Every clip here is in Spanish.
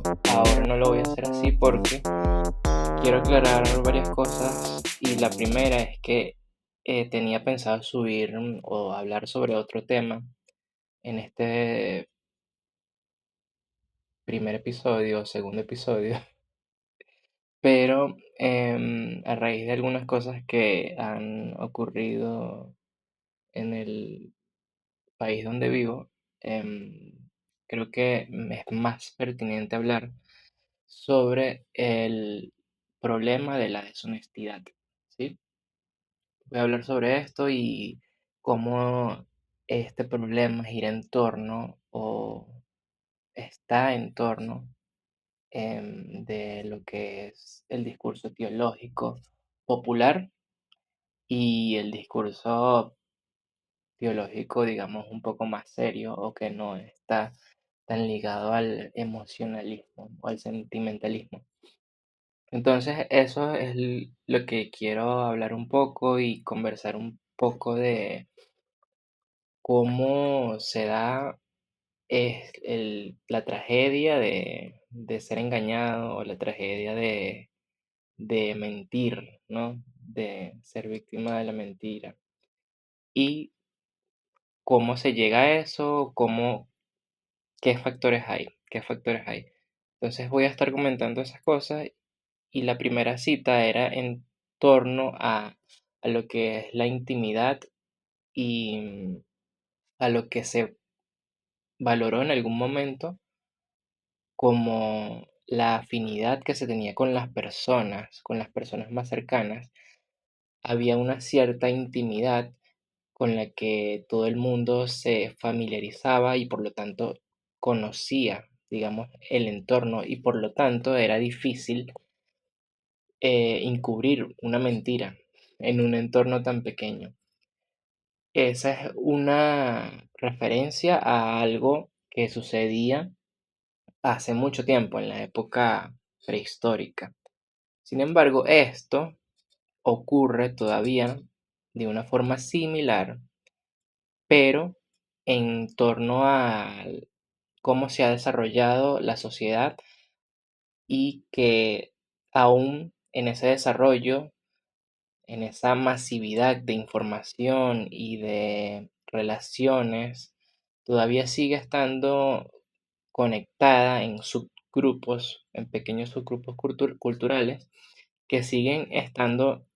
pero ahora no lo voy a hacer así porque quiero aclarar varias cosas y la primera es que tenía pensado subir o hablar sobre otro tema en este primer episodio o segundo episodio, pero a raíz de algunas cosas que han ocurrido en el país donde vivo, creo que me es más pertinente hablar sobre el problema de la deshonestidad, ¿sí? Voy a hablar sobre esto y cómo este problema gira en torno o está en torno de lo que es el discurso teológico popular y el discurso teológico, digamos, un poco más serio o que no está tan ligado al emocionalismo o al sentimentalismo. Entonces, eso es lo que quiero hablar un poco y conversar un poco de cómo se da la tragedia de ser engañado o la tragedia de mentir, ¿no? De ser víctima de la mentira. Y cómo se llega a eso, qué factores hay, qué factores hay. Entonces voy a estar comentando esas cosas y la primera cita era en torno a lo que es la intimidad y a lo que se valoró en algún momento como la afinidad que se tenía con las personas más cercanas. Había una cierta intimidad con la que todo el mundo se familiarizaba y por lo tanto conocía, digamos, el entorno y por lo tanto era difícil encubrir una mentira en un entorno tan pequeño. Esa es una referencia a algo que sucedía hace mucho tiempo, en la época prehistórica. Sin embargo, esto ocurre todavía de una forma similar, pero en torno a cómo se ha desarrollado la sociedad y que aún en ese desarrollo, en esa masividad de información y de relaciones, todavía sigue estando conectada en subgrupos, en pequeños subgrupos culturales que siguen estando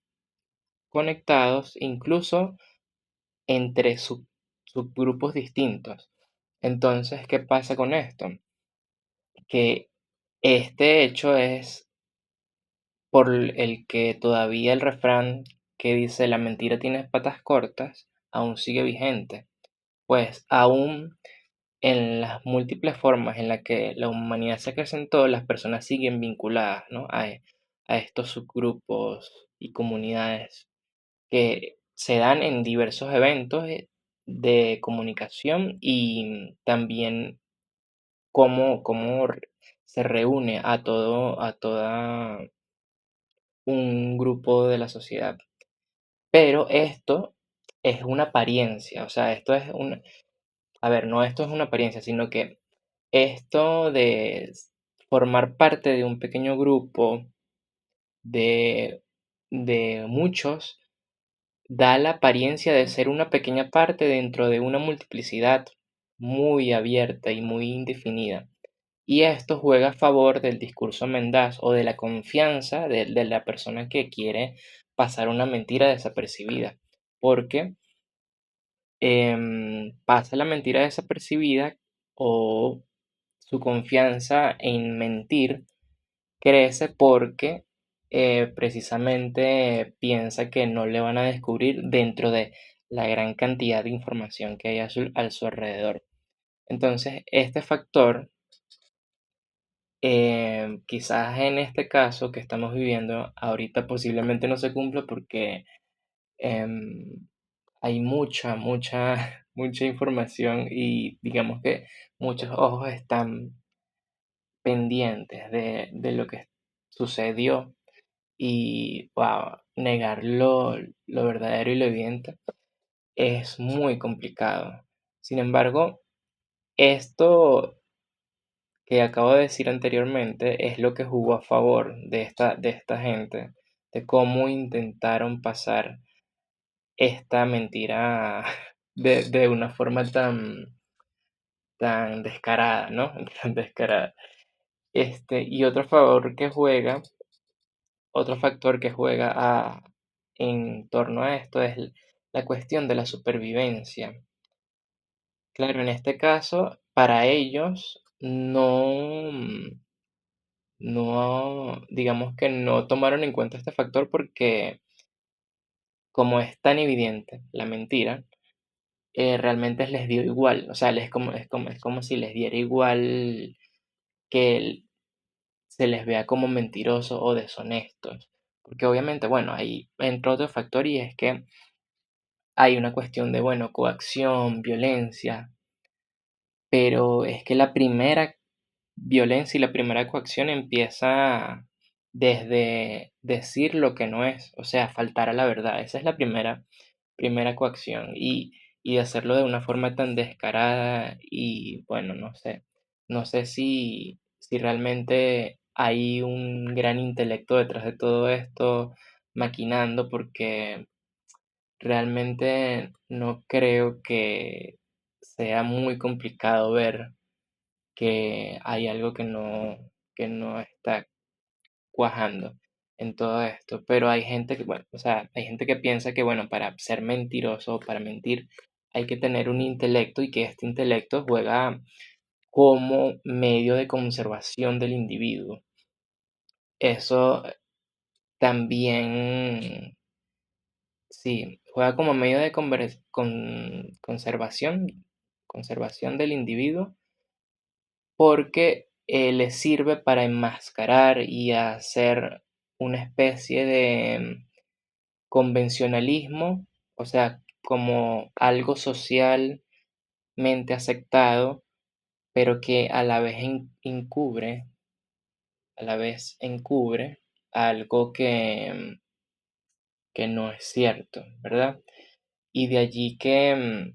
conectados incluso entre subgrupos distintos. Entonces, ¿qué pasa con esto? Que este hecho es por el que todavía el refrán que dice la mentira tiene patas cortas aún sigue vigente, pues aún en las múltiples formas en las que la humanidad se acrecentó, las personas siguen vinculadas, ¿no? A estos subgrupos y comunidades que se dan en diversos eventos de comunicación y también cómo se reúne a toda un grupo de la sociedad. Pero esto es una apariencia, o sea, a ver, no esto es una apariencia, sino que esto de formar parte de un pequeño grupo de, de muchos da la apariencia de ser una pequeña parte dentro de una multiplicidad muy abierta y muy indefinida. Y esto juega a favor del discurso mendaz o de la confianza de la persona que quiere pasar una mentira desapercibida, porque pasa la mentira desapercibida o su confianza en mentir crece porque precisamente piensa que no le van a descubrir dentro de la gran cantidad de información que hay a su alrededor. Entonces, este factor, quizás en este caso que estamos viviendo ahorita posiblemente no se cumpla porque em, hay mucha información y digamos que muchos ojos están pendientes de lo que sucedió y wow, negar lo verdadero y lo evidente es muy complicado. Sin embargo, esto que acabo de decir anteriormente es lo que jugó a favor de esta gente, de cómo intentaron pasar esta mentira de una forma tan descarada, ¿no? Tan descarada. Y otro factor que juega en torno a esto es la cuestión de la supervivencia. Claro, en este caso, para ellos no, digamos que no tomaron en cuenta este factor porque como es tan evidente la mentira, realmente les dio igual, o sea, es como si les diera igual que se les vea como mentirosos o deshonestos. Porque obviamente, bueno, ahí entra otro factor y es que hay una cuestión de, bueno, coacción, violencia, pero es que la primera violencia y la primera coacción empieza desde decir lo que no es, o sea, faltar a la verdad. Esa es la primera coacción y de hacerlo de una forma tan descarada y bueno, no sé si realmente hay un gran intelecto detrás de todo esto maquinando porque realmente no creo que sea muy complicado ver que hay algo que no está cuajando en todo esto. Pero hay gente que, bueno, o sea, hay gente que piensa que, bueno, para ser mentiroso o para mentir hay que tener un intelecto y que este intelecto juega como medio de conservación del individuo. Eso también, sí, juega como medio de conservación del individuo porque le sirve para enmascarar y hacer una especie de convencionalismo, o sea, como algo socialmente aceptado, pero que a la vez encubre algo que no es cierto, ¿verdad? Y de allí que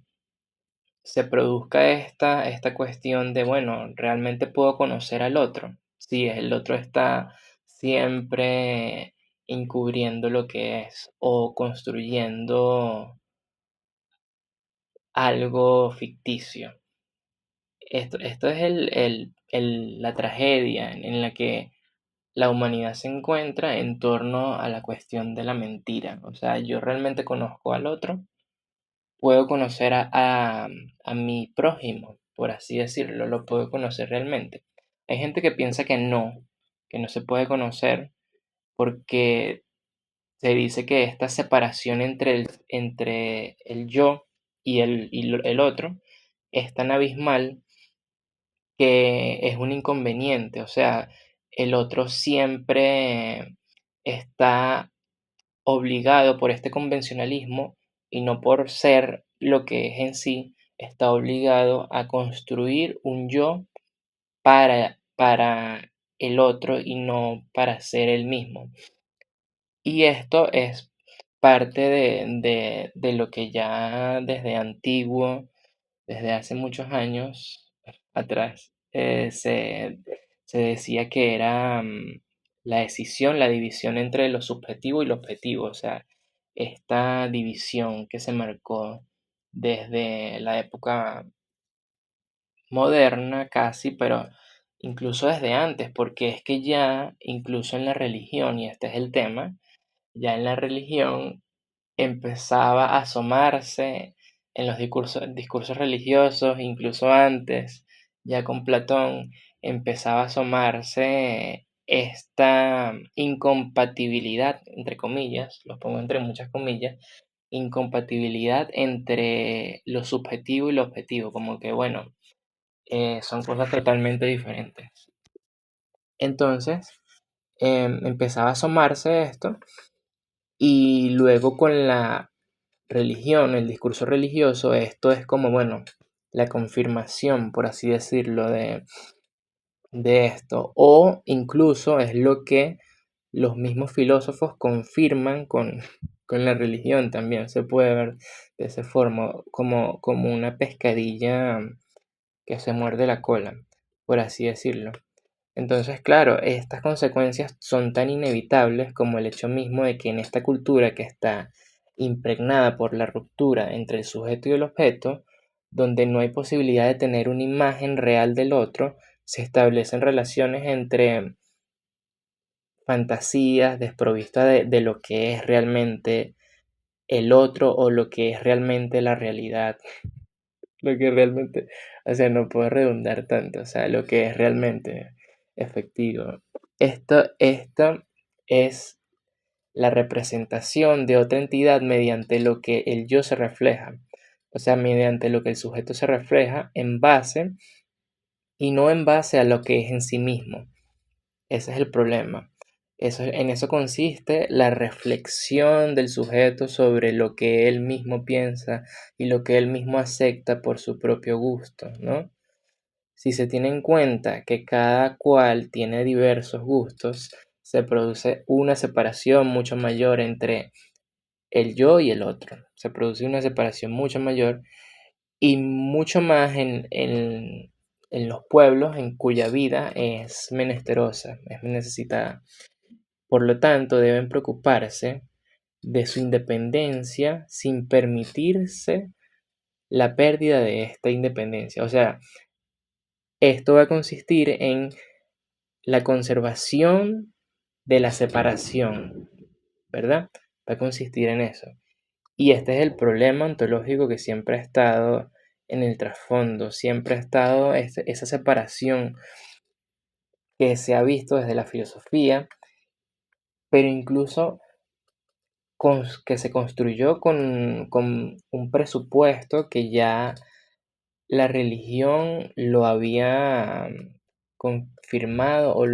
se produzca esta cuestión de, bueno, realmente puedo conocer al otro. Si el otro está siempre encubriendo lo que es o construyendo algo ficticio. Esto es la tragedia en la que la humanidad se encuentra en torno a la cuestión de la mentira. O sea, yo realmente conozco al otro, puedo conocer a mi prójimo, por así decirlo, lo puedo conocer realmente. Hay gente que piensa que no se puede conocer porque se dice que esta separación entre el yo y el otro es tan abismal que es un inconveniente. O sea, el otro siempre está obligado por este convencionalismo y no por ser lo que es en sí, está obligado a construir un yo para el otro y no para ser el mismo. Y esto es parte de lo que ya desde antiguo, desde hace muchos años atrás, se decía que era la división entre lo subjetivo y lo objetivo, o sea, esta división que se marcó desde la época moderna casi, pero incluso desde antes, porque es que ya incluso en la religión, y este es el tema, ya en la religión empezaba a asomarse en los discursos religiosos, incluso antes, ya con Platón, empezaba a asomarse esta incompatibilidad, entre comillas, lo pongo entre muchas comillas, incompatibilidad entre lo subjetivo y lo objetivo, como que, bueno, son cosas totalmente diferentes. Entonces, empezaba a asomarse esto y luego con la religión, el discurso religioso, esto es como, bueno, la confirmación, por así decirlo, de esto. O incluso es lo que los mismos filósofos confirman con la religión también. Se puede ver de esa forma, como una pescadilla que se muerde la cola. por así decirlo. Entonces, claro, estas consecuencias son tan inevitables como el hecho mismo de que en esta cultura que está impregnada por la ruptura entre el sujeto y el objeto, donde no hay posibilidad de tener una imagen real del otro, se establecen relaciones entre fantasías desprovistas de lo que es realmente el otro o lo que es realmente la realidad, lo que realmente, o sea, no puedo redundar tanto, o sea, lo que es realmente efectivo. Esto es la representación de otra entidad mediante lo que el yo se refleja, o sea, mediante lo que el sujeto se refleja en base y no en base a lo que es en sí mismo. Ese es el problema. En eso consiste la reflexión del sujeto sobre lo que él mismo piensa y lo que él mismo acepta por su propio gusto, ¿no? Si se tiene en cuenta que cada cual tiene diversos gustos, se produce una separación mucho mayor entre el yo y el otro. Se produce una separación mucho mayor y mucho más en los pueblos en cuya vida es menesterosa, es necesitada. Por lo tanto, deben preocuparse de su independencia sin permitirse la pérdida de esta independencia. O sea, esto va a consistir en la conservación de la separación, ¿verdad? Va a consistir en eso. Y este es el problema ontológico que siempre ha estado en el trasfondo, siempre ha estado esa separación que se ha visto desde la filosofía, pero incluso que se construyó con un presupuesto que ya la religión lo había confirmado o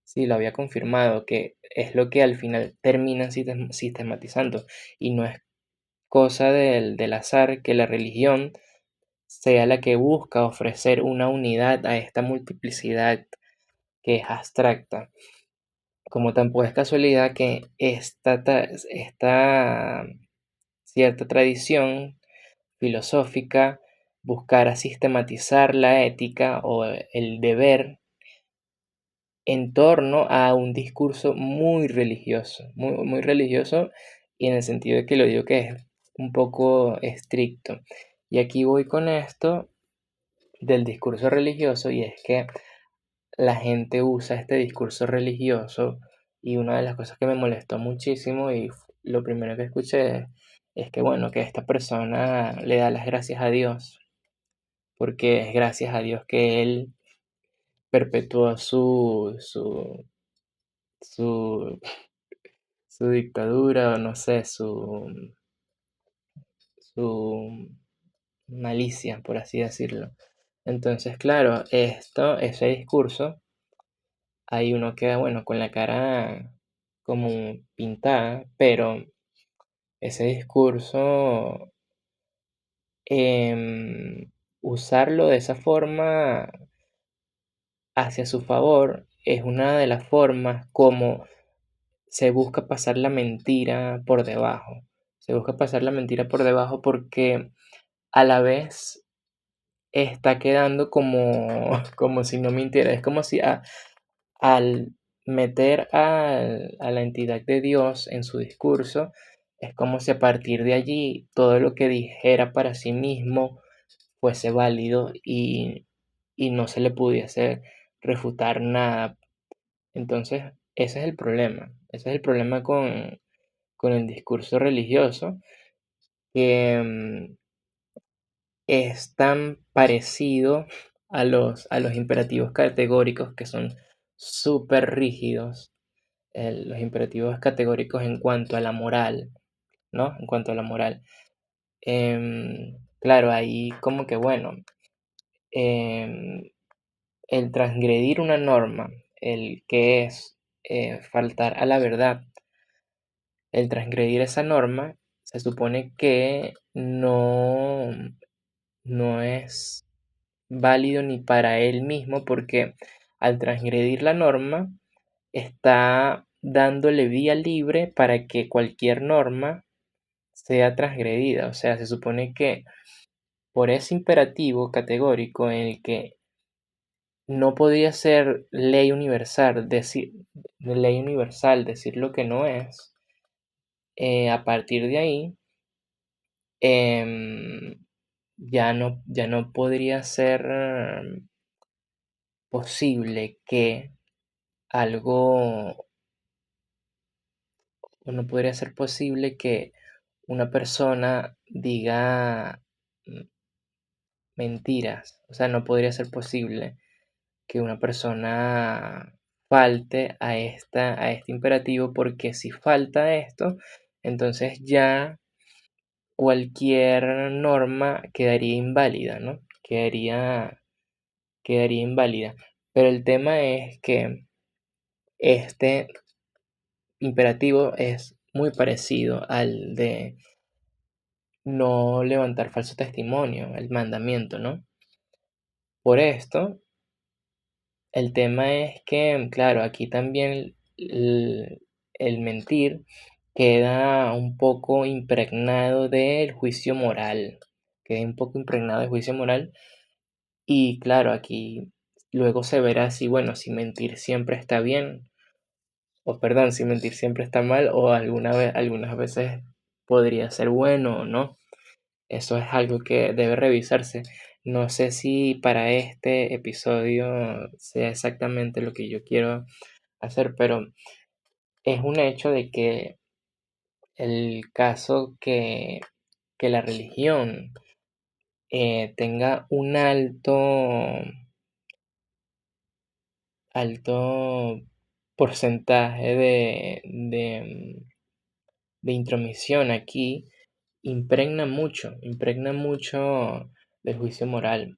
sí, lo había confirmado, que es lo que al final terminan sistematizando. Y no es cosa del azar que la religión sea la que busca ofrecer una unidad a esta multiplicidad que es abstracta. Como tampoco es casualidad que esta cierta tradición filosófica buscara sistematizar la ética o el deber en torno a un discurso muy religioso, muy religioso, y en el sentido de que lo digo que es un poco estricto. Y aquí voy con esto del discurso religioso, y es que la gente usa este discurso religioso, y una de las cosas que me molestó muchísimo y lo primero que escuché es que, bueno, que esta persona le da las gracias a Dios, porque es gracias a Dios que él perpetuó su, su dictadura, o no sé, su malicia, por así decirlo. Entonces, claro, ese discurso, ahí uno queda, bueno, con la cara como pintada, pero ese discurso, usarlo de esa forma hacia su favor es una de las formas como se busca pasar la mentira por debajo. Se busca pasar la mentira por debajo porque a la vez está quedando como, como si no mintiera. Es como si al meter a la entidad de Dios en su discurso, es como si a partir de allí todo lo que dijera para sí mismo fuese válido y no se le pudiese refutar nada. Entonces, ese es el problema. Ese es el problema con el discurso religioso, que es tan parecido a los imperativos categóricos que son súper rígidos, los imperativos categóricos en cuanto a la moral, ¿no? En cuanto a la moral. Claro, ahí como que, bueno, em, el transgredir una norma, el que es faltar a la verdad, el transgredir esa norma, se supone que no es válido ni para él mismo, porque al transgredir la norma está dándole vía libre para que cualquier norma sea transgredida. O sea, se supone que por ese imperativo categórico en el que no podía ser ley universal decir lo que no es, a partir de ahí em, ya no podría ser posible que algo, o no podría ser posible que una persona diga mm, mentiras. O sea, no podría ser posible que una persona falte a este imperativo, porque si falta esto, entonces ya cualquier norma quedaría inválida, ¿no? Quedaría inválida. Pero el tema es que este imperativo es muy parecido al de no levantar falso testimonio, el mandamiento, ¿no? Por esto, el tema es que, claro, aquí también el mentir queda un poco impregnado del juicio moral, queda un poco impregnado del juicio moral. Y claro, aquí luego se verá si, bueno, si mentir siempre está bien, o perdón, si mentir siempre está mal, o algunas veces podría ser bueno o no. Eso es algo que debe revisarse. No sé si para este episodio sea exactamente lo que yo quiero hacer, pero es un hecho de que el caso que la religión tenga un alto porcentaje de intromisión aquí, impregna mucho del juicio moral.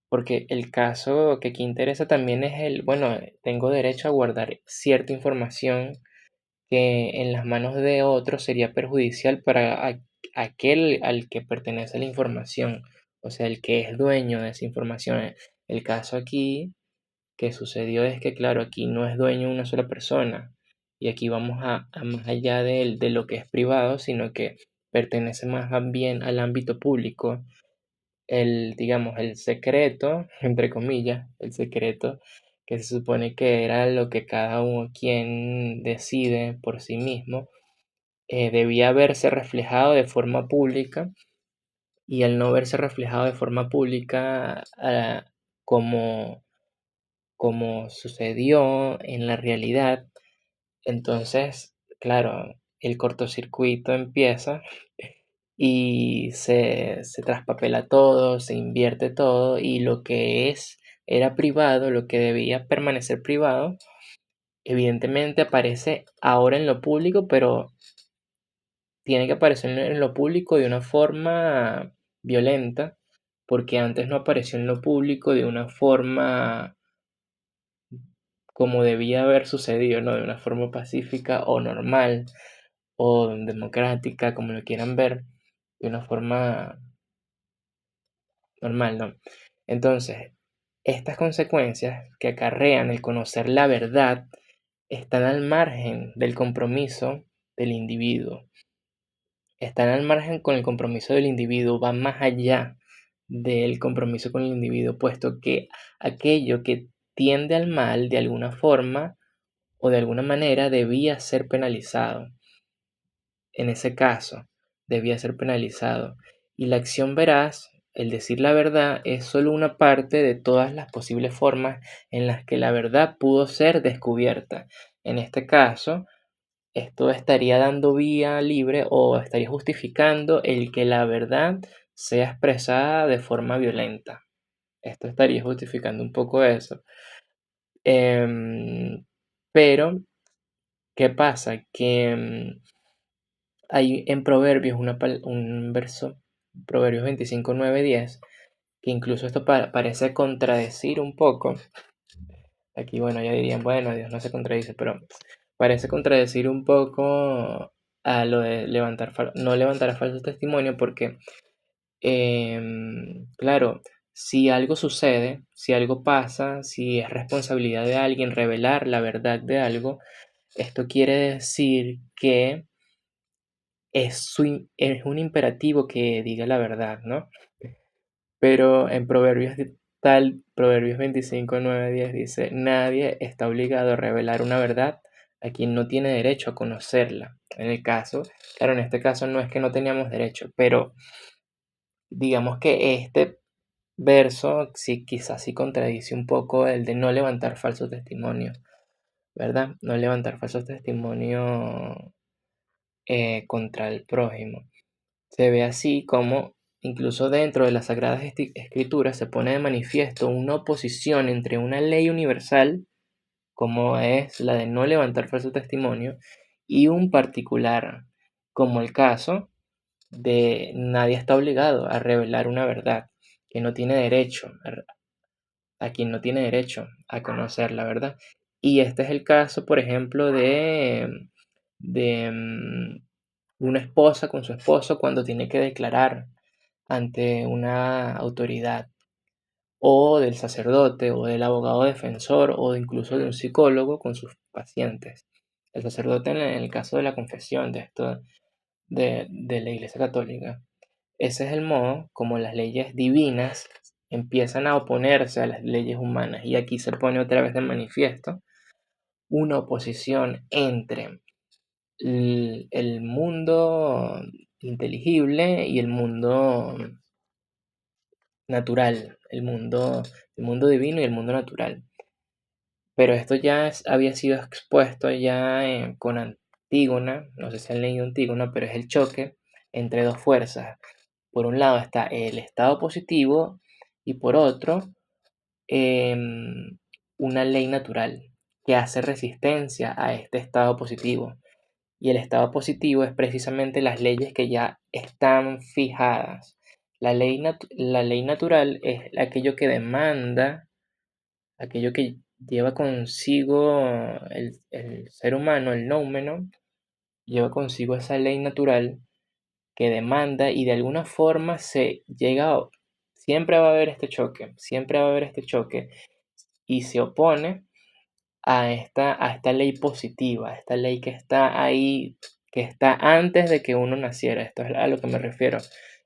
Porque el caso que aquí interesa también es bueno, tengo derecho a guardar cierta información que en las manos de otro sería perjudicial para aquel al que pertenece la información, o sea, el que es dueño de esa información. El caso aquí que sucedió es que, claro, aquí no es dueño una sola persona, y aquí vamos a más allá de lo que es privado, sino que pertenece más bien al ámbito público. Digamos, el secreto, entre comillas, el secreto que se supone que era lo que cada uno quien decide por sí mismo, debía verse reflejado de forma pública, y al no verse reflejado de forma pública, como, como sucedió en la realidad, entonces, claro, el cortocircuito empieza y se traspapela todo, se invierte todo, y lo que era privado, lo que debía permanecer privado, evidentemente aparece ahora en lo público, pero tiene que aparecer en lo público de una forma violenta, porque antes no apareció en lo público de una forma como debía haber sucedido, ¿no? De una forma pacífica o normal o democrática, como lo quieran ver, de una forma normal, ¿no? Entonces, estas consecuencias que acarrean el conocer la verdad están al margen del compromiso del individuo. Están al margen con el compromiso del individuo, van más allá del compromiso con el individuo, puesto que aquello que tiende al mal de alguna forma o de alguna manera debía ser penalizado. En ese caso, debía ser penalizado. Y la acción veraz, el decir la verdad, es solo una parte de todas las posibles formas en las que la verdad pudo ser descubierta. En este caso, esto estaría dando vía libre o estaría justificando el que la verdad sea expresada de forma violenta. Esto estaría justificando un poco eso. Pero, ¿qué pasa? Que hay en Proverbios un verso, Proverbios 25, 9, 10, que incluso esto parece contradecir un poco. Aquí, bueno, ya dirían, bueno, Dios no se contradice, pero parece contradecir un poco a lo de no levantar falso testimonio, porque, claro, si algo sucede, si algo pasa, si es responsabilidad de alguien revelar la verdad de algo, esto quiere decir que es un imperativo que diga la verdad, ¿no? Pero en Proverbios 25, 9, 10 dice, nadie está obligado a revelar una verdad a quien no tiene derecho a conocerla. Claro, en este caso no es que no teníamos derecho, pero digamos que este verso sí, quizás sí contradice un poco el de no levantar falsos testimonios, ¿verdad? No levantar falsos testimonios contra el prójimo. Se ve así como incluso dentro de las Sagradas Escrituras se pone de manifiesto una oposición entre una ley universal, como es la de no levantar falso testimonio, y un particular, como el caso de nadie está obligado a revelar una verdad, que no tiene derecho, a quien no tiene derecho a conocer la verdad. Y este es el caso, por ejemplo, de una esposa con su esposo cuando tiene que declarar ante una autoridad, o del sacerdote, o del abogado defensor, o incluso de un psicólogo con sus pacientes. El sacerdote en el caso de la confesión de esto de la Iglesia Católica. Ese es el modo como las leyes divinas empiezan a oponerse a las leyes humanas. Y aquí se pone otra vez de manifiesto una oposición entre el mundo inteligible y el mundo natural, el mundo divino y el mundo natural. Pero esto ya había sido expuesto ya con Antígona, no sé si han leído Antígona, pero es el choque entre dos fuerzas. Por un lado está el estado positivo y por otro una ley natural que hace resistencia a este estado positivo. Y el estado positivo es precisamente las leyes que ya están fijadas. La ley natural es aquello que demanda, aquello que lleva consigo el ser humano, el noumeno, lleva consigo esa ley natural que demanda y de alguna forma se llega siempre va a haber este choque, siempre va a haber este choque y se opone a esta ley positiva, a esta ley que está ahí, que está antes de que uno naciera. Esto es a lo que me refiero.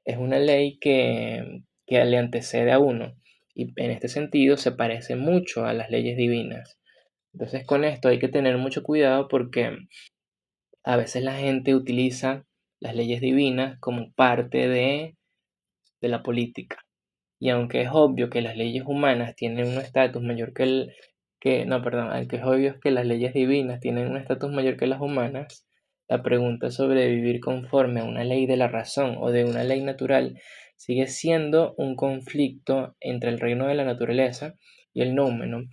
Es una ley que le antecede a uno y en este sentido se parece mucho a las leyes divinas. Entonces con esto hay que tener mucho cuidado porque a veces la gente utiliza las leyes divinas como parte de la política. Y aunque es obvio que las leyes humanas tienen un estatus mayor no, perdón, aunque es obvio que las leyes divinas tienen un estatus mayor que las humanas, la pregunta sobre vivir conforme a una ley de la razón o de una ley natural sigue siendo un conflicto entre el reino de la naturaleza y el noumeno,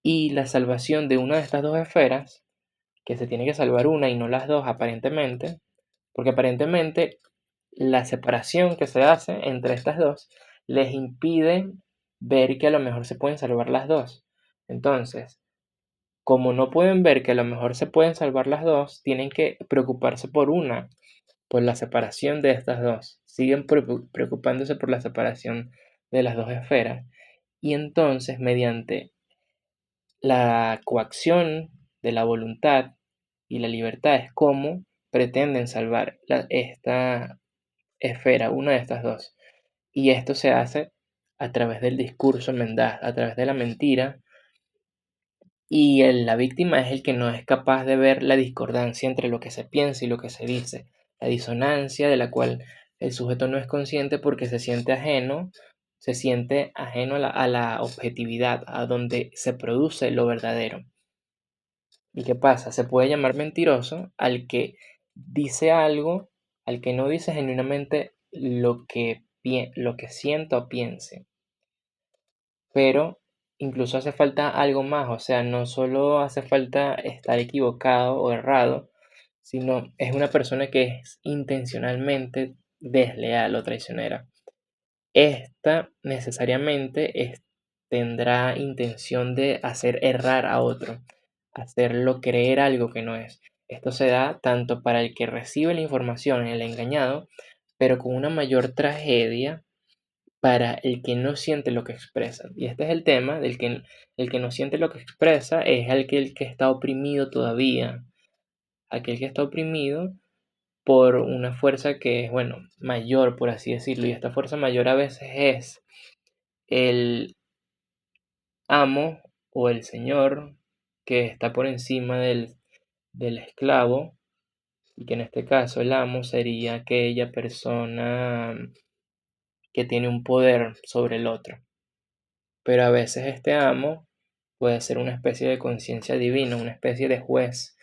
y la salvación de una de estas dos esferas, que se tiene que salvar una y no las dos aparentemente, porque aparentemente la separación que se hace entre estas dos les impide ver que a lo mejor se pueden salvar las dos. Entonces, como no pueden ver que a lo mejor se pueden salvar las dos, tienen que preocuparse por una, por la separación de estas dos. Siguen preocupándose por la separación de las dos esferas. Y entonces, mediante la coacción de la voluntad y la libertad, es como pretenden salvar esta esfera, una de estas dos. Y esto se hace a través del discurso mendaz, a través de la mentira, y la víctima es el que no es capaz de ver la discordancia entre lo que se piensa y lo que se dice, la disonancia de la cual el sujeto no es consciente porque se siente ajeno a la objetividad, a donde se produce lo verdadero. ¿Y qué pasa? Se puede llamar mentiroso al que dice algo, al que no dice genuinamente lo que sienta o piense. Pero incluso hace falta algo más, o sea, no solo hace falta estar equivocado o errado, sino es una persona que es intencionalmente desleal o traicionera. Esta necesariamente tendrá intención de hacer errar a otro, hacerlo creer algo que no es. Esto se da tanto para el que recibe la información, el engañado, pero con una mayor tragedia para el que no siente lo que expresa. Y este es el tema del que el que no siente lo que expresa es aquel que está oprimido todavía, aquel que está oprimido por una fuerza que es, bueno, mayor, por así decirlo, y esta fuerza mayor a veces es el amo o el señor que está por encima del esclavo, y que en este caso el amo sería aquella persona que tiene un poder sobre el otro. Pero a veces este amo puede ser una especie de conciencia divina, una especie de juez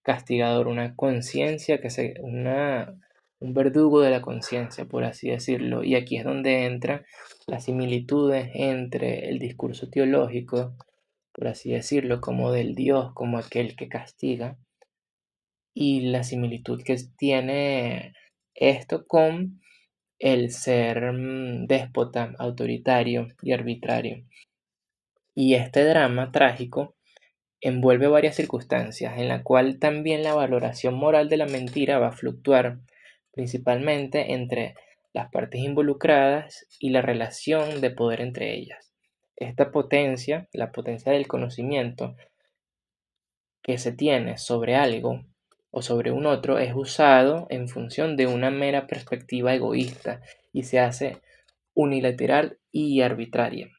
castigador, una conciencia un verdugo de la conciencia, por así decirlo. Y aquí es donde entran las similitudes entre el discurso teológico, por así decirlo, como del Dios, como aquel que castiga, y la similitud que tiene esto con el ser déspota, autoritario y arbitrario. Y este drama trágico envuelve varias circunstancias, en la cual también la valoración moral de la mentira va a fluctuar, principalmente entre las partes involucradas y la relación de poder entre ellas. Esta potencia, la potencia del conocimiento que se tiene sobre algo o sobre un otro, es usado en función de una mera perspectiva egoísta y se hace unilateral y arbitraria.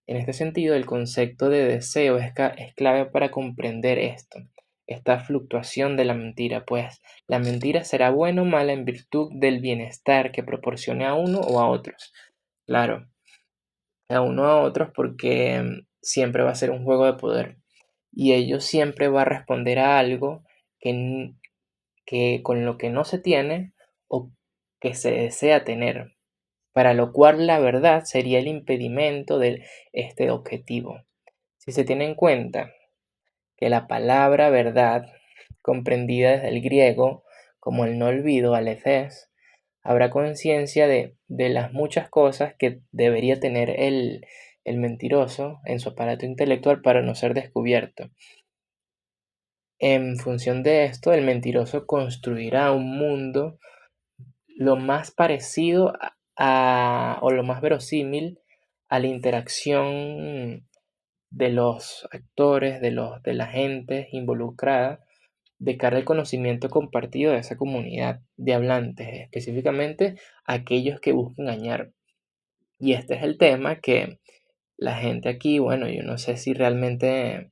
En este sentido, el concepto de deseo es clave para comprender esto, esta fluctuación de la mentira, pues la mentira será buena o mala en virtud del bienestar que proporcione a uno o a otros. Claro, a uno o a otros porque siempre va a ser un juego de poder y ello siempre va a responder a algo que con lo que no se tiene o que se desea tener, para lo cual la verdad sería el impedimento de este objetivo. Si se tiene en cuenta que la palabra verdad, comprendida desde el griego como el no olvido, aletheia, habrá conciencia de las muchas cosas que debería tener el mentiroso en su aparato intelectual para no ser descubierto. En función de esto, el mentiroso construirá un mundo lo más parecido o lo más verosímil a la interacción de los actores, de la gente involucrada, de cara al conocimiento compartido de esa comunidad de hablantes, específicamente aquellos que buscan engañar. Y este es el tema que la gente aquí, bueno, yo no sé si realmente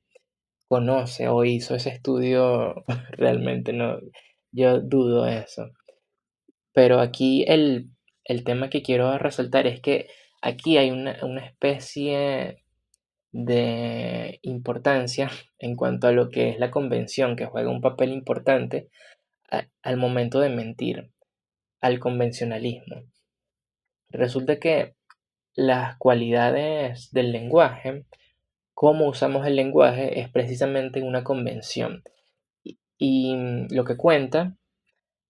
conoce o hizo ese estudio, realmente no, yo dudo eso. Pero aquí el tema que quiero resaltar es que aquí hay una especie de importancia en cuanto a lo que es la convención, que juega un papel importante al momento de mentir, al convencionalismo. Resulta que las cualidades del lenguaje, cómo usamos el lenguaje, es precisamente una convención. Y lo que cuenta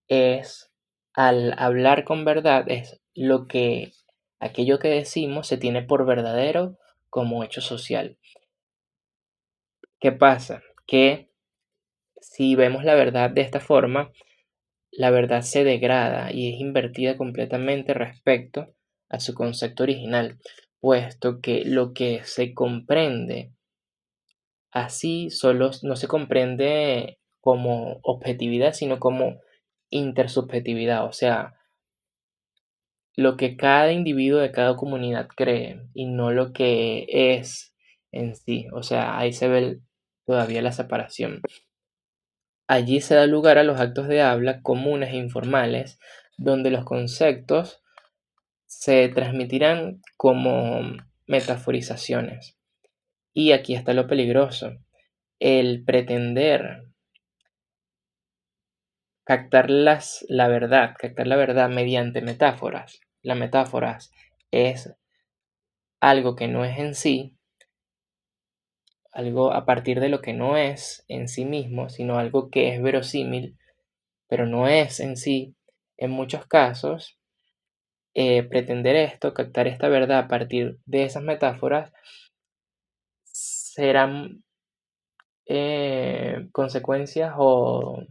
es, al hablar con verdad, es aquello que decimos se tiene por verdadero como hecho social. ¿Qué pasa? Que si vemos la verdad de esta forma, la verdad se degrada y es invertida completamente respecto a su concepto original, puesto que lo que se comprende así solo no se comprende como objetividad, sino como intersubjetividad, o sea, lo que cada individuo de cada comunidad cree y no lo que es en sí, o sea, ahí se ve todavía la separación. Allí se da lugar a los actos de habla comunes e informales, donde los conceptos se transmitirán como metaforizaciones. Y aquí está lo peligroso, el pretender captar la verdad mediante metáforas. Las metáforas es algo que no es en sí, algo a partir de lo que no es en sí mismo, sino algo que es verosímil, pero no es en sí. En muchos casos, pretender esto, captar esta verdad a partir de esas metáforas, serán consecuencias o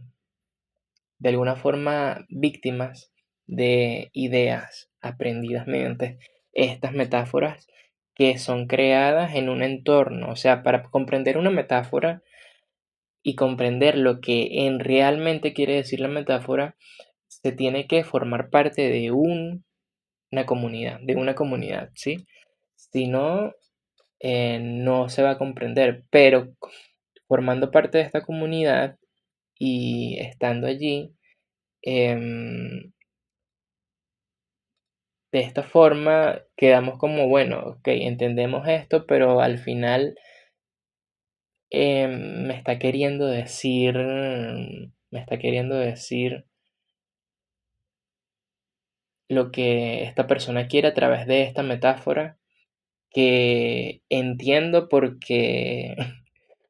de alguna forma víctimas de ideas aprendidas mediante estas metáforas que son creadas en un entorno. O sea, para comprender una metáfora y comprender lo que en realmente quiere decir la metáfora, se tiene que formar parte de una comunidad, ¿sí? Si no, no se va a comprender, pero formando parte de esta comunidad y estando allí, em, de esta forma quedamos como, bueno, ok, entendemos esto, pero al final me está queriendo decir lo que esta persona quiere a través de esta metáfora que entiendo porque,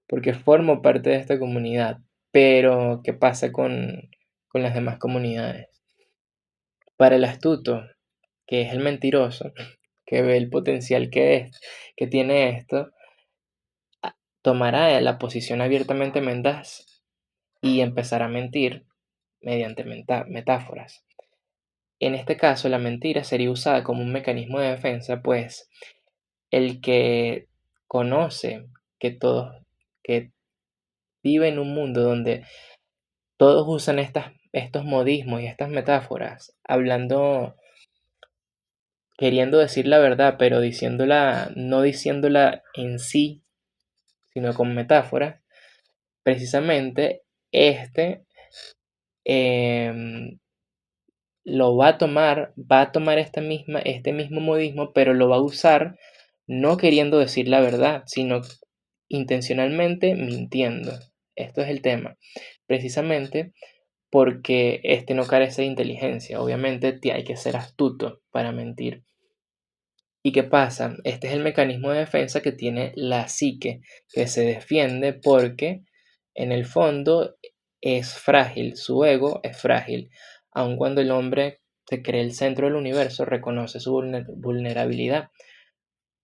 porque formo parte de esta comunidad, pero ¿qué pasa con las demás comunidades? Para el astuto, que es el mentiroso, que ve el potencial que tiene esto, tomará la posición abiertamente mendaz y empezará a mentir mediante metáforas. En este caso, la mentira sería usada como un mecanismo de defensa, pues el que conoce que todos, que vive en un mundo donde todos usan estos modismos y estas metáforas, hablando, queriendo decir la verdad, pero diciéndola, no diciéndola en sí, sino con metáforas, precisamente este em, va a tomar este mismo modismo, pero lo va a usar no queriendo decir la verdad, sino intencionalmente mintiendo. Esto es el tema. Precisamente porque este no carece de inteligencia. Obviamente hay que ser astuto para mentir. ¿Y qué pasa? Este es el mecanismo de defensa que tiene la psique, que se defiende porque en el fondo es frágil, su ego es frágil. Aun cuando el hombre se cree el centro del universo, reconoce su vulnerabilidad.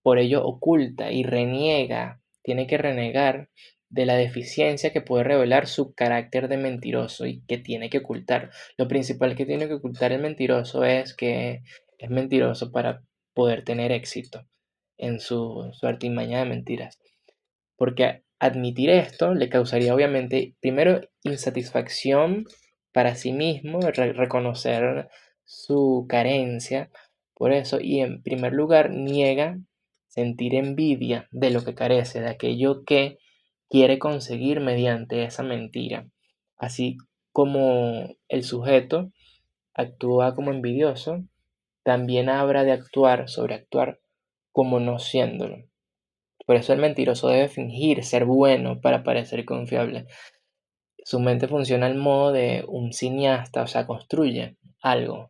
Por ello oculta y reniega, tiene que renegar de la deficiencia que puede revelar su carácter de mentiroso y que tiene que ocultar. Lo principal que tiene que ocultar el mentiroso es que es mentiroso para poder tener éxito en su artimaña de mentiras. Porque admitir esto le causaría obviamente, primero, insatisfacción para sí mismo, reconocer su carencia por eso, y en primer lugar niega sentir envidia de lo que carece, de aquello que quiere conseguir mediante esa mentira. Así como el sujeto actúa como envidioso, también habrá de sobreactuar como no siéndolo. Por eso el mentiroso debe fingir ser bueno para parecer confiable. Su mente funciona al modo de un cineasta, o sea, construye algo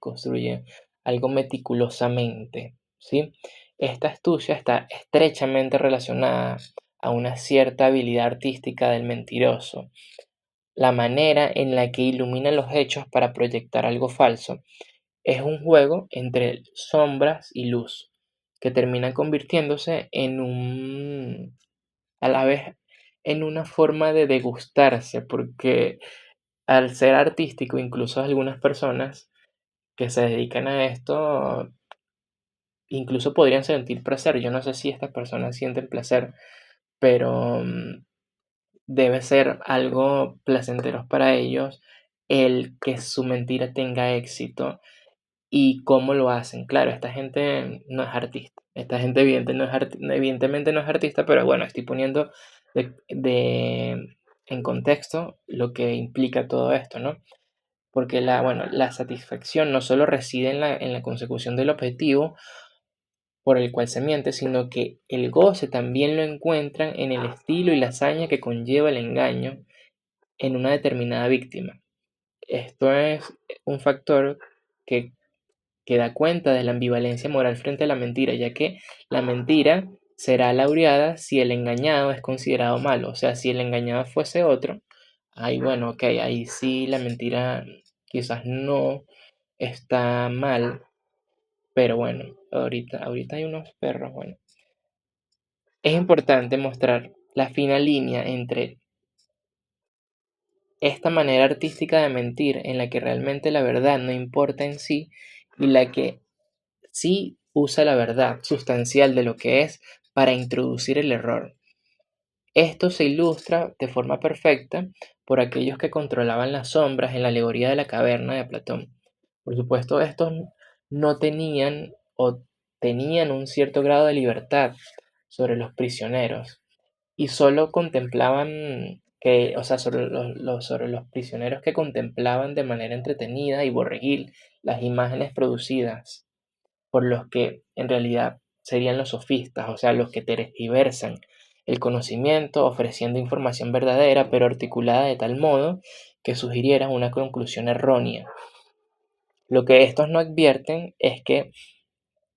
meticulosamente, ¿sí? Esta astucia está estrechamente relacionada a una cierta habilidad artística del mentiroso, la manera en la que ilumina los hechos para proyectar algo falso. Es un juego entre sombras y luz, que termina convirtiéndose a la vez en una forma de degustarse, porque al ser artístico, incluso algunas personas que se dedican a esto, incluso podrían sentir placer. Yo no sé si estas personas sienten placer, pero debe ser algo placentero para ellos el que su mentira tenga éxito y cómo lo hacen. Claro, esta gente no es artista. Esta gente evidentemente no es artista, pero bueno, estoy poniendo en contexto lo que implica todo esto, ¿no? Porque la satisfacción no solo reside en la consecución del objetivo por el cual se miente, sino que el goce también lo encuentran en el estilo y la hazaña que conlleva el engaño en una determinada víctima. Esto es un factor que que da cuenta de la ambivalencia moral frente a la mentira, ya que la mentira será laureada si el engañado es considerado malo. O sea, si el engañado fuese otro, ahí bueno, ok, ahí sí la mentira quizás no está mal, pero bueno, ahorita hay unos perros, bueno. Es importante mostrar la fina línea entre esta manera artística de mentir en la que realmente la verdad no importa en sí y la que sí usa la verdad sustancial de lo que es para introducir el error. Esto se ilustra de forma perfecta por aquellos que controlaban las sombras en la alegoría de la caverna de Platón. Por supuesto, estos no tenían o tenían un cierto grado de libertad sobre los prisioneros y solo contemplaban que, o sea, sobre los prisioneros que contemplaban de manera entretenida y borreguil las imágenes producidas por los que en realidad serían los sofistas, o sea, los que tergiversan el conocimiento ofreciendo información verdadera pero articulada de tal modo que sugiriera una conclusión errónea. Lo que estos no advierten es que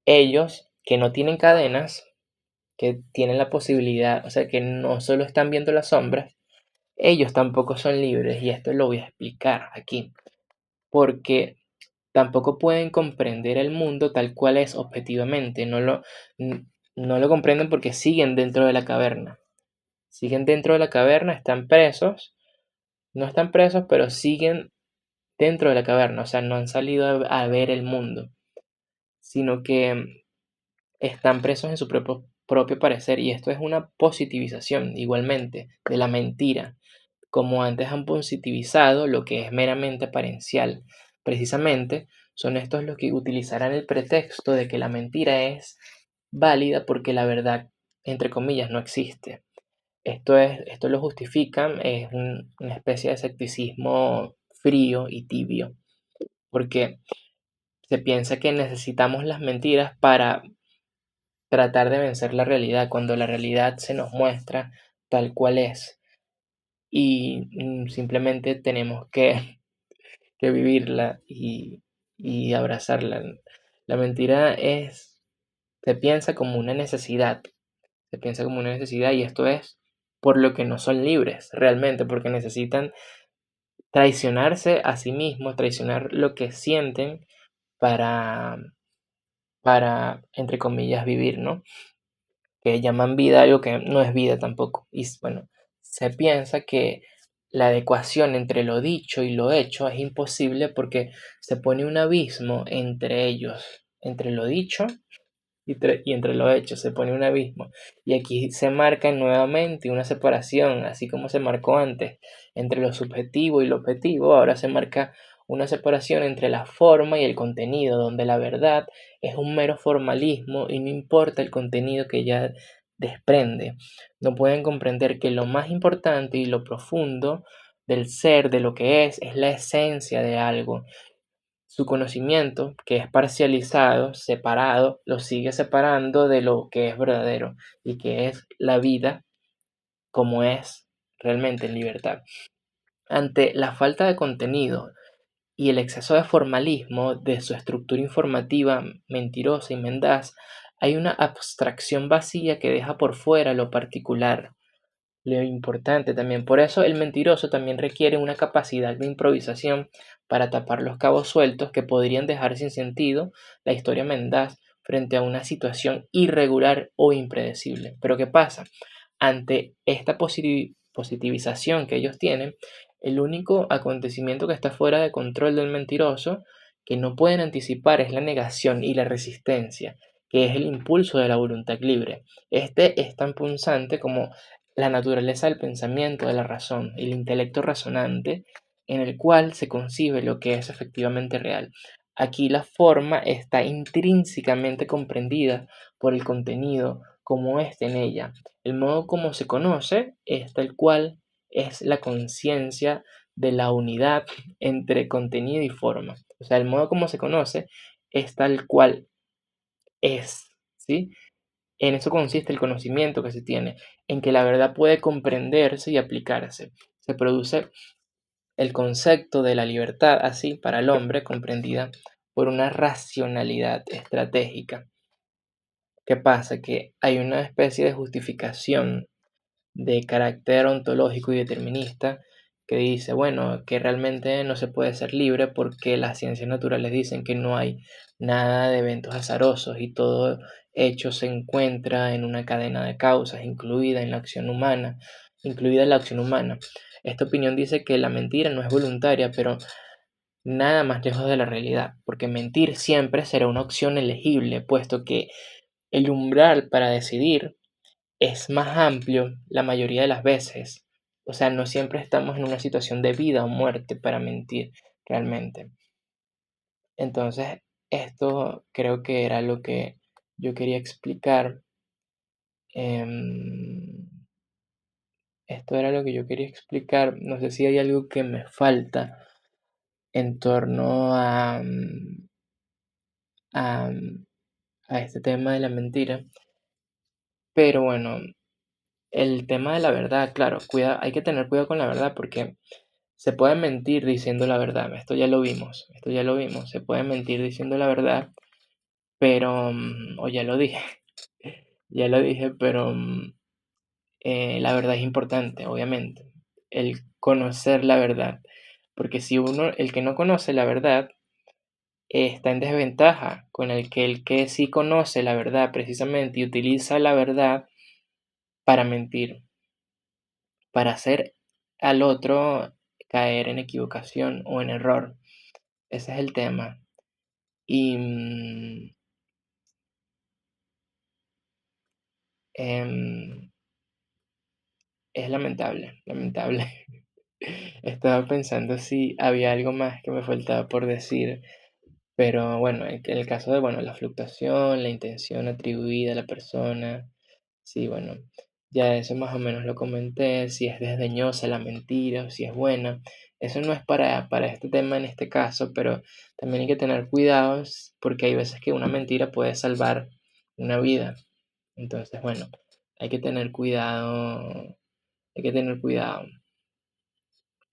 ellos, que no tienen cadenas, que tienen la posibilidad, o sea, que no solo están viendo las sombras, ellos tampoco son libres, y esto lo voy a explicar aquí, porque tampoco pueden comprender el mundo tal cual es objetivamente, no lo comprenden porque siguen dentro de la caverna, siguen dentro de la caverna, están presos, no están presos, pero siguen dentro de la caverna, o sea, no han salido a ver el mundo, sino que están presos en su propio parecer, y esto es una positivización igualmente de la mentira, como antes han positivizado lo que es meramente apariencial. Precisamente son estos los que utilizarán el pretexto de que la mentira es válida porque la verdad, entre comillas, no existe. Esto lo justifican, es una especie de escepticismo frío y tibio, porque se piensa que necesitamos las mentiras para tratar de vencer la realidad, cuando la realidad se nos muestra tal cual es y simplemente tenemos que vivirla y abrazarla. La mentira se piensa como una necesidad, se piensa como una necesidad y esto es por lo que no son libres realmente, porque necesitan traicionarse a sí mismos, traicionar lo que sienten para, entre comillas, vivir, ¿no? Que llaman vida algo que no es vida tampoco. Y bueno, se piensa que la adecuación entre lo dicho y lo hecho es imposible porque se pone un abismo entre ellos, entre lo dicho y entre lo hecho se pone un abismo. Y aquí se marca nuevamente una separación, así como se marcó antes entre lo subjetivo y lo objetivo, ahora se marca una separación entre la forma y el contenido, donde la verdad es un mero formalismo y no importa el contenido que ella desprende. No pueden comprender que lo más importante y lo profundo del ser, de lo que es la esencia de algo. Su conocimiento, que es parcializado, separado, lo sigue separando de lo que es verdadero y que es la vida como es realmente en libertad. Ante la falta de contenido y el exceso de formalismo de su estructura informativa mentirosa y mendaz, hay una abstracción vacía que deja por fuera lo particular, lo importante también. Por eso el mentiroso también requiere una capacidad de improvisación para tapar los cabos sueltos que podrían dejar sin sentido la historia mendaz frente a una situación irregular o impredecible. Pero ¿qué pasa? Ante esta positivización que ellos tienen, el único acontecimiento que está fuera de control del mentiroso, que no pueden anticipar, es la negación y la resistencia, que es el impulso de la voluntad libre. Este es tan punzante como la naturaleza del pensamiento, de la razón, el intelecto razonante, en el cual se concibe lo que es efectivamente real. Aquí la forma está intrínsecamente comprendida por el contenido como está en ella. El modo como se conoce es tal cual es la conciencia de la unidad entre contenido y forma. O sea, el modo como se conoce es tal cual es, ¿sí? En eso consiste el conocimiento que se tiene, en que la verdad puede comprenderse y aplicarse. Se produce el concepto de la libertad así para el hombre comprendida por una racionalidad estratégica. ¿Qué pasa? Que hay una especie de justificación de carácter ontológico y determinista que dice, bueno, que realmente no se puede ser libre porque las ciencias naturales dicen que no hay nada de eventos azarosos y todo hecho se encuentra en una cadena de causas, incluida la acción humana. Esta opinión dice que la mentira no es voluntaria, pero nada más lejos de la realidad, porque mentir siempre será una opción elegible, puesto que el umbral para decidir es más amplio la mayoría de las veces. O sea, no siempre estamos en una situación de vida o muerte para mentir realmente. Entonces, esto creo que era lo que yo quería explicar. em, Esto era lo que yo quería explicar. No sé si hay algo que me falta en torno a, a este tema de la mentira. Pero bueno, el tema de la verdad, claro, hay que tener cuidado con la verdad porque se puede mentir diciendo la verdad. Esto ya lo vimos. Se puede mentir diciendo la verdad, pero, o ya lo dije, ya lo dije, pero la verdad es importante, obviamente. El conocer la verdad. Porque si uno, el que no conoce la verdad, está en desventaja con el que sí conoce la verdad precisamente y utiliza la verdad para mentir, para hacer al otro caer en equivocación o en error. Ese es el tema. Y em, es lamentable, lamentable. Estaba pensando si había algo más que me faltaba por decir, pero bueno, en el caso de, bueno, la fluctuación, la intención atribuida a la persona, sí, bueno, ya eso más o menos lo comenté, si es desdeñosa la mentira o si es buena. Eso no es para este tema en este caso, pero también hay que tener cuidados porque hay veces que una mentira puede salvar una vida. Entonces, bueno, hay que tener cuidado, hay que tener cuidado.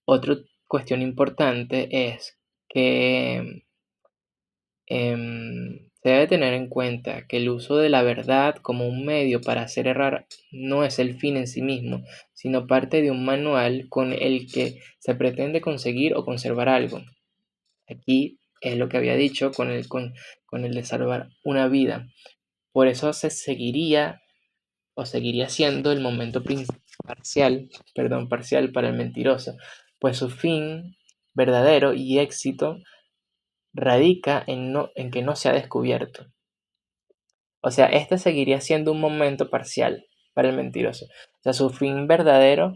Otra cuestión importante es que se debe tener en cuenta que el uso de la verdad como un medio para hacer errar no es el fin en sí mismo, sino parte de un manual con el que se pretende conseguir o conservar algo. Aquí es lo que había dicho con el de salvar una vida. Por eso se seguiría o seguiría siendo el momento parcial para el mentiroso, pues su fin verdadero y éxito radica en que no se ha descubierto. O sea, este seguiría siendo un momento parcial para el mentiroso. O sea, su fin verdadero,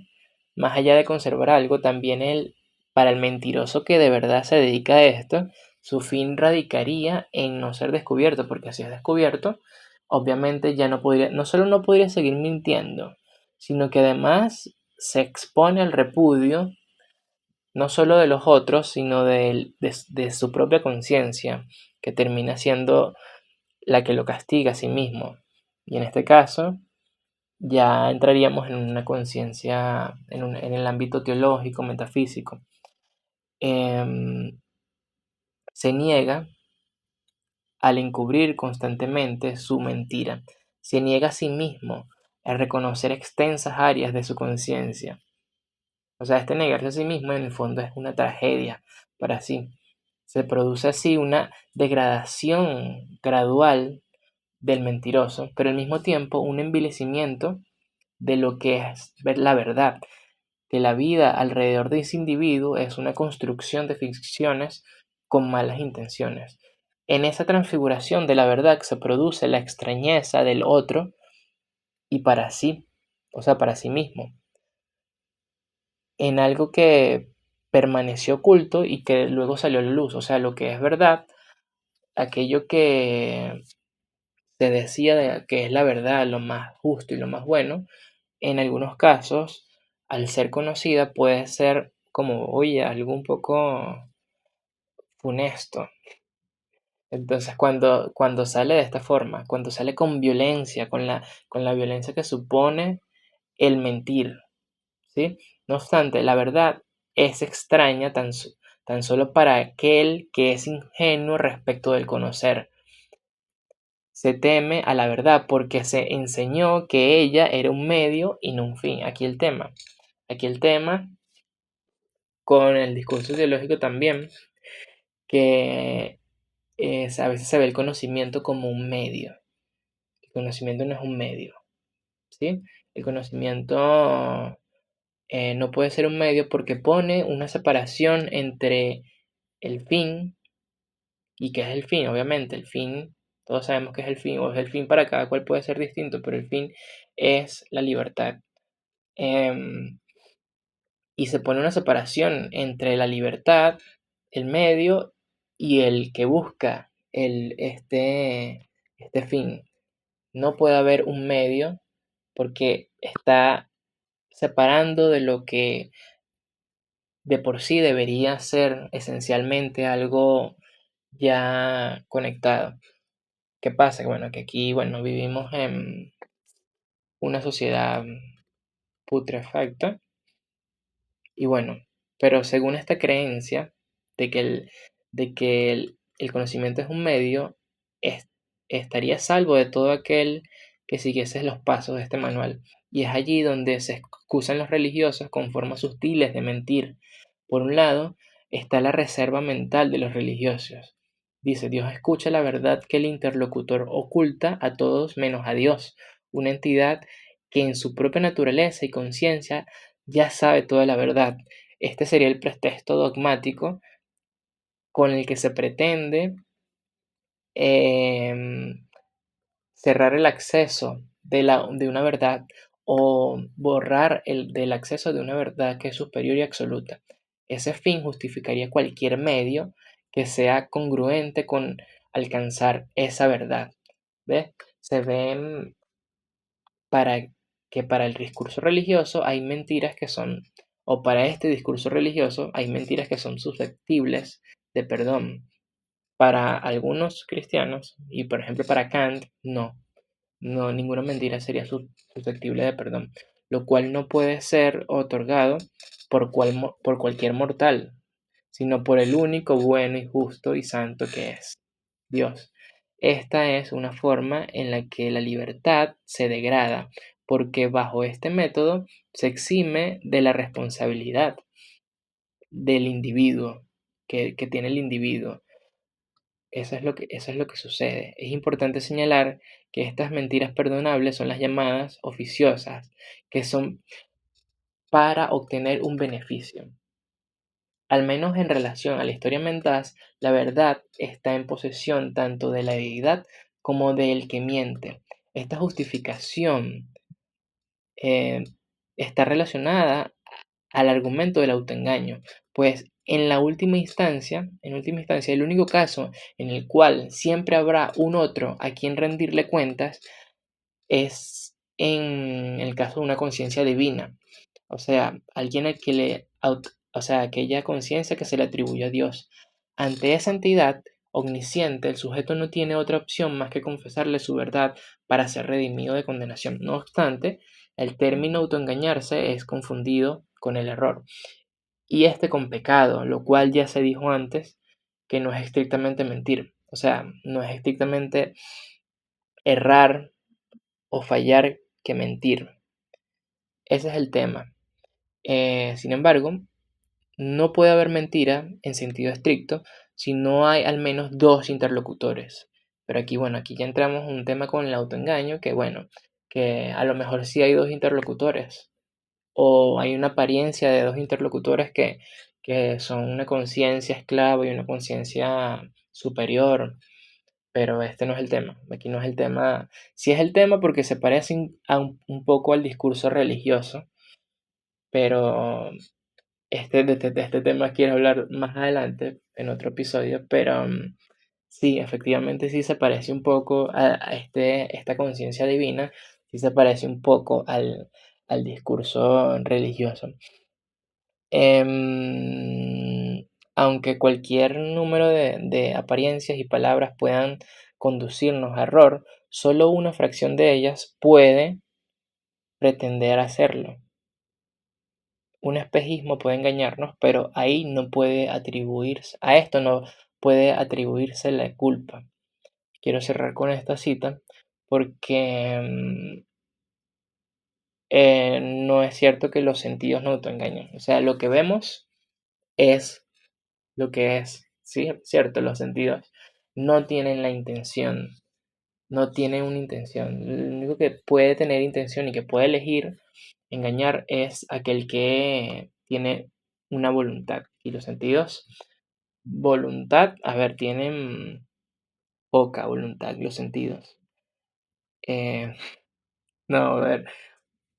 más allá de conservar algo, también para el mentiroso que de verdad se dedica a esto, su fin radicaría en no ser descubierto, porque si es descubierto, obviamente ya no podría, no solo no podría seguir mintiendo, sino que además se expone al repudio, no solo de los otros, sino de su propia conciencia, que termina siendo la que lo castiga a sí mismo. Y en este caso, ya entraríamos en una conciencia, en el ámbito teológico, metafísico. Se niega al encubrir constantemente su mentira. Se niega a sí mismo a reconocer extensas áreas de su conciencia. O sea, este negarse a sí mismo en el fondo es una tragedia para sí. Se produce así una degradación gradual del mentiroso, pero al mismo tiempo un envilecimiento de lo que es ver la verdad, que la vida alrededor de ese individuo es una construcción de ficciones con malas intenciones. En esa transfiguración de la verdad se produce la extrañeza del otro y para sí, o sea, para sí mismo, en algo que permaneció oculto y que luego salió a la luz, o sea, lo que es verdad, aquello que se decía que es la verdad, lo más justo y lo más bueno, en algunos casos, al ser conocida, puede ser como, oye, algo un poco funesto. Entonces, cuando sale de esta forma, cuando sale con violencia, con la violencia que supone el mentir, ¿sí? No obstante, la verdad es extraña tan solo para aquel que es ingenuo respecto del conocer. Se teme a la verdad porque se enseñó que ella era un medio y no un fin. Aquí el tema con el discurso teológico también, que a veces se ve el conocimiento como un medio. El conocimiento no es un medio, ¿sí? El conocimiento no puede ser un medio porque pone una separación entre el fin y qué es el fin, obviamente. El fin, todos sabemos que es el fin, o es el fin para cada cual puede ser distinto, pero el fin es la libertad. Em, y se pone una separación entre la libertad, el medio y el que busca este fin. No puede haber un medio porque está separando de lo que de por sí debería ser esencialmente algo ya conectado. ¿Qué pasa? Bueno, que aquí, bueno, vivimos en una sociedad putrefacta y bueno, pero según esta creencia de que el conocimiento es un medio, es- estaría a salvo de todo aquel que siguiese los pasos de este manual. Y es allí donde se excusan los religiosos con formas sutiles de mentir. Por un lado, está la reserva mental de los religiosos. Dice, Dios escucha la verdad que el interlocutor oculta a todos menos a Dios, una entidad que en su propia naturaleza y conciencia ya sabe toda la verdad. Este sería el pretexto dogmático con el que se pretende em, cerrar el acceso de una verdad o borrar del acceso de una verdad que es superior y absoluta. Ese fin justificaría cualquier medio que sea congruente con alcanzar esa verdad. ¿Ves? Se ven para para el discurso religioso hay mentiras que son, o para este discurso religioso hay mentiras que son susceptibles de perdón. Para algunos cristianos, y por ejemplo para Kant, no, ninguna mentira sería susceptible de perdón, lo cual no puede ser otorgado por cualquier mortal, sino por el único bueno y justo y santo que es Dios. Esta es una forma en la que la libertad se degrada, porque bajo este método se exime de la responsabilidad del individuo que tiene el individuo. Eso es lo que sucede. Es importante señalar que estas mentiras perdonables son las llamadas oficiosas, que son para obtener un beneficio. Al menos en relación a la historia mendaz, la verdad está en posesión tanto de la deidad como del que miente. Esta justificación eh, está relacionada al argumento del autoengaño, pues en última instancia, el único caso en el cual siempre habrá un otro a quien rendirle cuentas es en el caso de una conciencia divina, o sea, alguien al que o sea, aquella conciencia que se le atribuye a Dios. Ante esa entidad omnisciente, el sujeto no tiene otra opción más que confesarle su verdad para ser redimido de condenación. No obstante, el término autoengañarse es confundido con el error y este con pecado, lo cual ya se dijo antes que no es estrictamente mentir. O sea, no es estrictamente errar o fallar que mentir. Ese es el tema. Sin embargo, no puede haber mentira en sentido estricto si no hay al menos dos interlocutores. Pero aquí, bueno, aquí ya entramos en un tema con el autoengaño, que bueno, que a lo mejor sí hay dos interlocutores, o hay una apariencia de dos interlocutores que son una conciencia esclava y una conciencia superior, pero este no es el tema. Aquí no es el tema. Sí es el tema porque se parece un poco al discurso religioso, pero de este tema quiero hablar más adelante, en otro episodio, pero sí, efectivamente sí se parece un poco esta conciencia divina, sí se parece un poco al discurso religioso. Aunque cualquier número de apariencias y palabras puedan conducirnos a error, solo una fracción de ellas puede pretender hacerlo. Un espejismo puede engañarnos, pero ahí no puede atribuirse, a esto no puede atribuirse la culpa. Quiero cerrar con esta cita porque no es cierto que los sentidos no autoengañen. O sea, lo que vemos es lo que es, ¿sí? Cierto, los sentidos no tienen la intención, no tienen una intención. Lo único que puede tener intención y que puede elegir engañar es aquel que tiene una voluntad. Y los sentidos, voluntad, a ver, tienen poca voluntad los sentidos. Eh, No, a ver,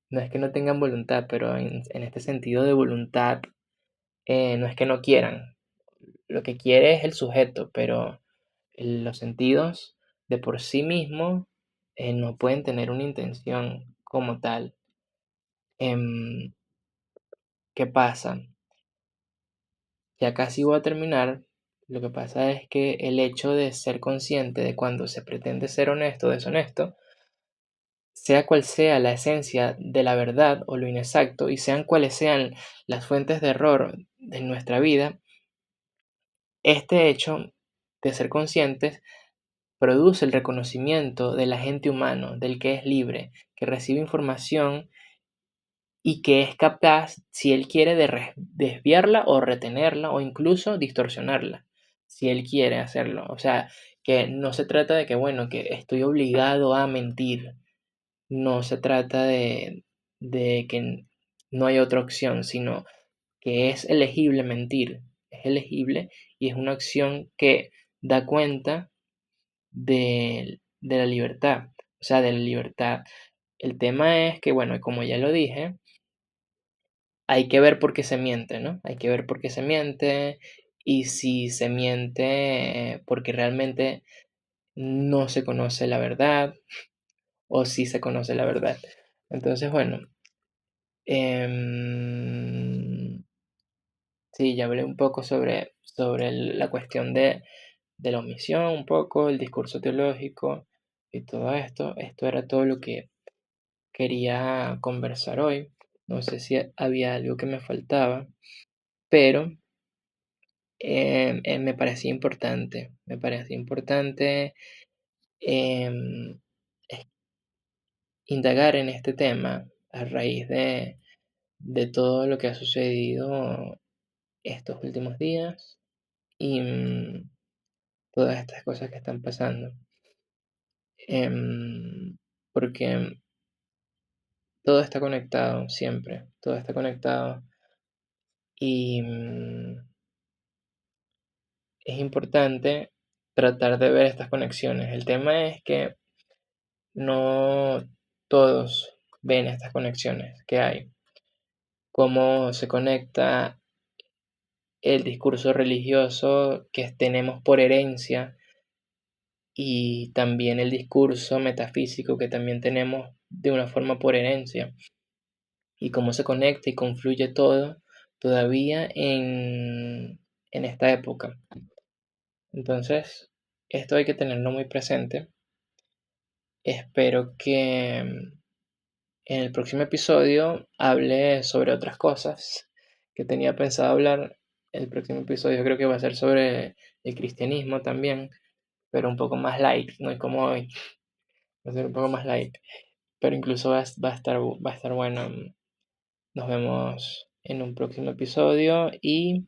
no es que no tengan voluntad, pero en este sentido de voluntad, no es que no quieran. Lo que quiere es el sujeto, pero los sentidos de por sí mismos no pueden tener una intención como tal. Em, ¿Qué pasa? Ya casi voy a terminar. Lo que pasa es que el hecho de ser consciente de cuando se pretende ser honesto o deshonesto, sea cual sea la esencia de la verdad o lo inexacto, y sean cuales sean las fuentes de error de nuestra vida, este hecho de ser conscientes produce el reconocimiento del agente humano, del que es libre, que recibe información y que es capaz, si él quiere, de desviarla o retenerla o incluso distorsionarla, si él quiere hacerlo. O sea, que no se trata de que, bueno, que estoy obligado a mentir. No se trata de que no hay otra opción, sino que es elegible mentir. Es elegible y es una opción que da cuenta de la libertad. O sea, de la libertad. El tema es que, bueno, como ya lo dije, hay que ver por qué se miente, ¿no? Hay que ver por qué se miente y si se miente porque realmente no se conoce la verdad o si se conoce la verdad. Entonces, bueno, sí, ya hablé un poco sobre la cuestión de la omisión, un poco, el discurso teológico y todo esto. Esto era todo lo que quería conversar hoy. No sé si había algo que me faltaba, pero me parecía importante em, es- indagar en este tema a raíz de todo lo que ha sucedido estos últimos días y todas estas cosas que están pasando. Porque todo está conectado siempre, todo está conectado y es importante tratar de ver estas conexiones. El tema es que no todos ven estas conexiones que hay, cómo se conecta el discurso religioso que tenemos por herencia y también el discurso metafísico que también tenemos de una forma por herencia, y cómo se conecta y confluye todo todavía en esta época. Entonces, esto hay que tenerlo muy presente. Espero que en el próximo episodio hable sobre otras cosas que tenía pensado hablar. El próximo episodio creo que va a ser sobre el cristianismo también, pero un poco más light, no es como hoy, va a ser un poco más light, pero incluso va a estar bueno. Nos vemos en un próximo episodio y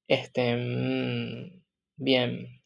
estén bien.